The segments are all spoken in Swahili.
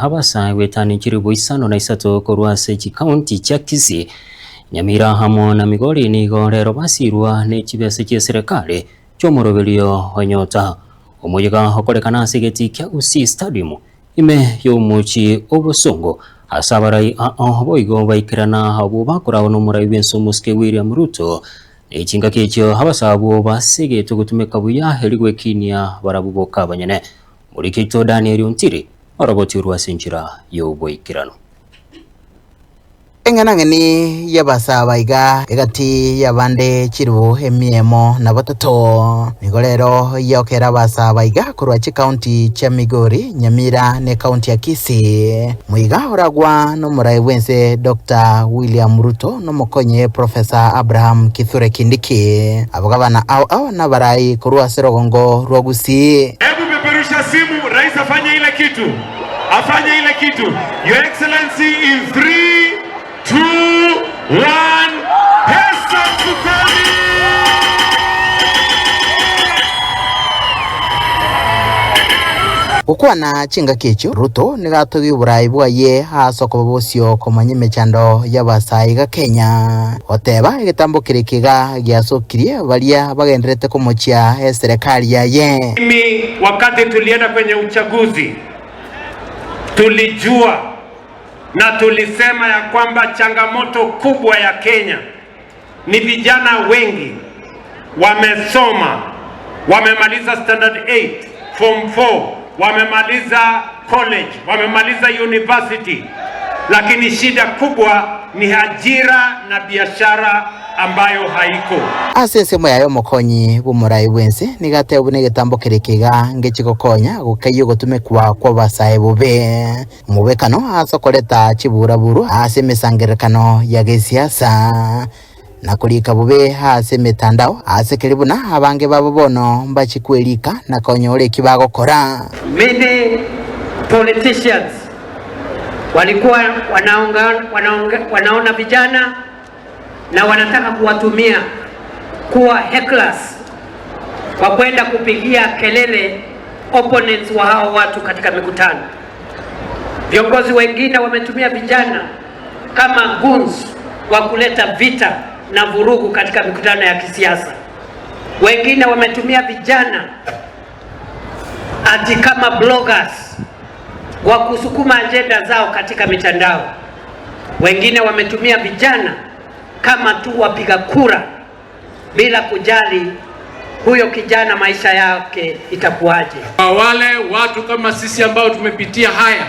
Habasa wetani chiribo isano na isato korwase chikaunti cha Kisii Nyamira hamwe na Migori nigo rero basirwa ne chibese kya serikali chomoroberio onyota omuyiga okorekana asegeti kya Gusii Stadium ime yomuchi obosongo asabarai boigo baikirana abo bakora no murai benso muske William Ruto echinga kechyo habasabo basege tugutumeka buya heligwe kinia barabuboka abanyene muri kito Daniel Untiri oroboti urwasinjira yoboikirano Enganangeni yabasabaiga egati yabande chiru emiemo na batato nigolero yokera basabaiga kurwa county cha Migori Nyamira ne county ya Kisii muiga oragwa no murai wense Dr. William Ruto no mokonye Professor Abraham Kithure Kindiki abagabana au na barai kurwa serogongo rwa Gusii. Hebu peperusha simu rais afanye ile kitu Your Excellency in 3 2 1 Pesa Sukari. Ukwa na chinga kecho Ruto nigatogi burai bwaye hasoko bosio komanye mechando yabasaiga Kenya oteba igitambo kirikiga giasokirie balia bagenderete komochia serikali yaye. Mimi wakati tulienda kwenye uchaguzi tulijua na tulisema ya kwamba changamoto kubwa ya Kenya ni vijana wengi wamesoma, wamemaliza standard 8, form 4, wamemaliza college, wamemaliza university, lakini shida kubwa ni ajira na biashara ambayo haiko. Asese moyayo mokonyi bumurai wense nigate ubune gitambo kirikiga ngechikokonya gukayo gutumekwa kwa basaye bube mubekano asokoleta chiburaburu ase mesangerekano ya gisiasa na kulika bube ase metandao ase kiribuna abange babo bono mbachikwelika na konyole kibagokora. Many politicians walikuwa wanaona vijana na wanataka kuwatumia kuwa hecklers kwa kwenda kupigia kelele opponents wa hao watu katika mikutano. Viongozi wengine wametumia vijana kama goons wa kuleta vita na vurugu katika mikutano ya kisiasa. Wengine wametumia vijana ati kama bloggers wa kusukuma agenda zao katika mitandao. Wengine wametumia vijana kama tu wapiga kura bila kujali huyo kijana maisha yake itakuwaje. Wale watu kama sisi ambao tumepitia haya,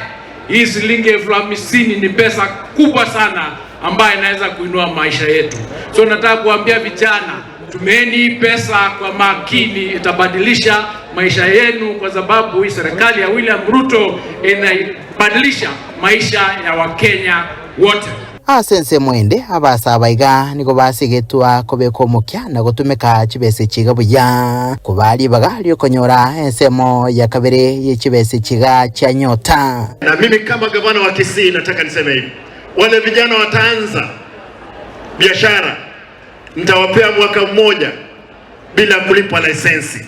hii shilingi 50,000 ni pesa kubwa sana ambayo inaweza kuinua maisha yetu. So nataka kuambia vijana, tumeeni pesa kwa makini, itabadilisha maisha yenu kwa sababu hii serikali ya William Ruto inabadilisha maisha ya Wakenya wote. Asense mwende abasabaiga niko basigetwa kobeko mukya na gutumeka chibese chiga buya kubali bagali okonyora ensemo ya kabere y'chibese chiga cha nyota. Na mimi kama gavana wa Kisii nataka niseme hivi, wale vijana wataanza biashara nitawapea mwaka mmoja bila kulipa lisensi.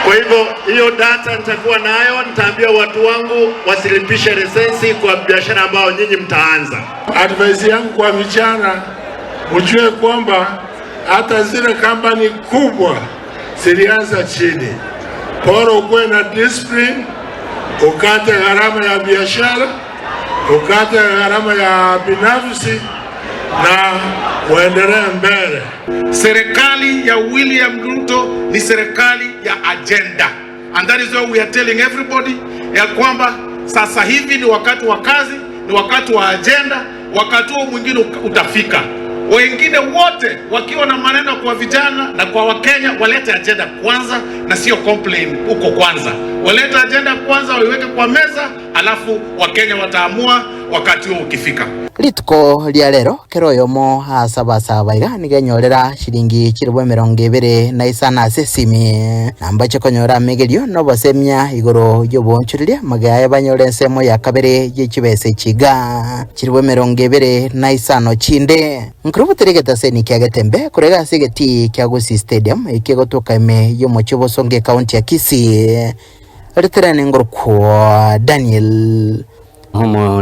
Kwa hivyo hiyo data nitakuwa nayo, nitaambia watu wangu wasilipishe lisensi kwa biashara ambao nyinyi mtaanza. Advice yangu kwa vijana, ujue kwamba hata zile kampani kubwa zilianza chini. Bora ukuwe na discipline, ukate gharama ya biashara, ukate gharama ya binafsi na uendelee mbele. Serikali ya William Ruto ni serikali ya agenda, and that is why we are telling everybody ya kwamba sasa hivi ni wakati wa kazi, ni wakati wa agenda, wakati huo mwingine utafika. Wengine wote wakiwa na maneno kwa vijana na kwa Wakenya, walete agenda kwanza na sio complain huko kwanza. Walete agenda kwanza, waiweke kwa meza, alafu Wakenya wataamua wakati huo ukifika. Rituko ria rero kero yomo asaba iga nigenyorera shilingi chiribwe 25 sesimi nambache konyora megerio no basemya igoro yobonchuriria magaye banyore nsemo ya kabere y'ikibese chiga chiribwe 25 chinde nkrubuterege taseni kyagetembe kurega sigeti kyagusi stadium ikigotoka ime yomochibo songe county ya Kisii Reterane ngorko Daniel Homo